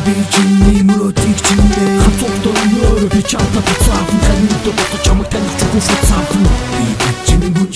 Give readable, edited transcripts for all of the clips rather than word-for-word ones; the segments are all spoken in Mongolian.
би чиний мөрөөдийг чиндээ хацуутай өнөөр би чамтай буцаавна таньд бодож чамайг таних хүсэлцаавна би чиний хүч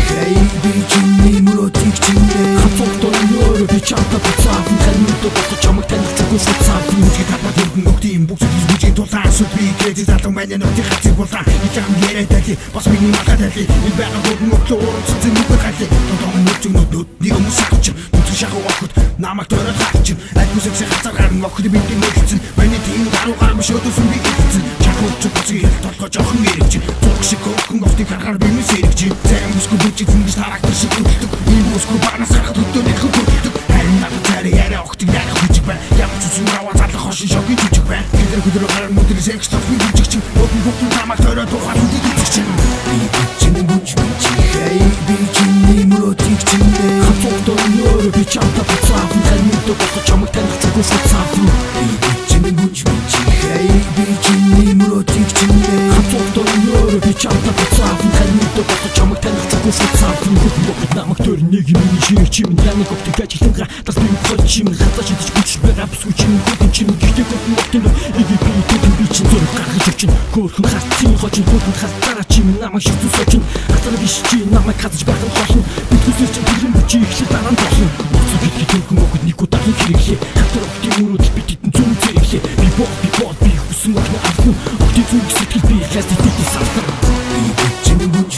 хей би чиний мөрөөдийг чиндээ хацуутай өнөөр би чамтай буцаавна таньд бодож чамайг таних хүсэлцаавна үгүй татмад юм нүгтийн бүгд бүжиг тулаан сүт би гэж залуу манай нөтийн хацыг булаа ичам яриадали бас миний махадали энэ байгаа бүгд мөглөө цэцэн нүг хали тодон нүчнүүд нэг юм сахч нүцэн шахуу ахт намайг төрөд хаач айгүйсэг хацаар гарна охид бидний мэлцэн миний тийм гаруу гармш өдөөсөн би гэлцэн чахууч бүцгийг толгой жоохон мэрэгч цогшиг хөхөн гофтыг харахаар би мэсэрэгч зэм бүсгүй бүжиг зингэж тарахтар шиг хөдөлдөг энэ бүсгүй банаас харахад өдөөний хөдөлдөг харин надад царай яриа охтыг ярих бүжиг бай ямар ч зүг аваа залах хошин шогийн жүжиг бай өдөр гараар нүдэрс экстраф бүжиг чинь бүгд намайг төрөд тухайн үдэг чинь би чиний бүч хей би чиний мөрөөдийг чиндээ хацуутай өнөөр би чамтай буцаавна таньд бодож чамайг таних хүсэлцаавна би чиний бүч хей би чиний мөрөөдийг чиндээ хацуутай өнөөр би чамтай буцаавна таньд бодож чамайг таних хүсэлцаавна бүгд намайг төр нэг юм шиг чим яны гоптыг ажиллага тас би хол чим хатаж идэж бүч байгаа бүсгүй чим бүгд чим гэхдээ бүгд би чин зураг гаргаж өгч хөөрхөн хацын хочин хөөрхөн хацаараа чим намайг шигдүү сочин хатар биш чи намайг хазж байх болно бүтээсэр чи бэлэн бүчи ихлэ дараа нь болно бүцүү бидний төрхөн бүгд нэг удаагийн хэрэглээ хатар охтын мөрөд бид хэдэн зүүн зэрэглээ би би хүсэн огны авсан охтын зүг сэтгэл би хасдаг тийм салтар би чиний бүч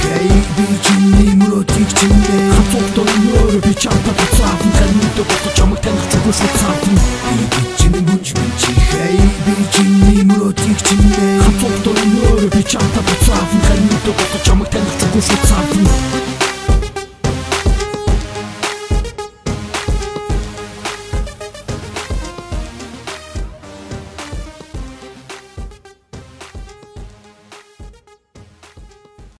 хей би чиний мөрөдийг чиндээ хацуутай өнөөр би чамтай буцаавна таньд бодож чамайг таних хүсэлцаавна би чиний бүч хей би чиний мөрөөдийг чиндээ хацуутай өнөөр би чамтай буцаавна таньд бодож чамайг таних хүсэлцаавна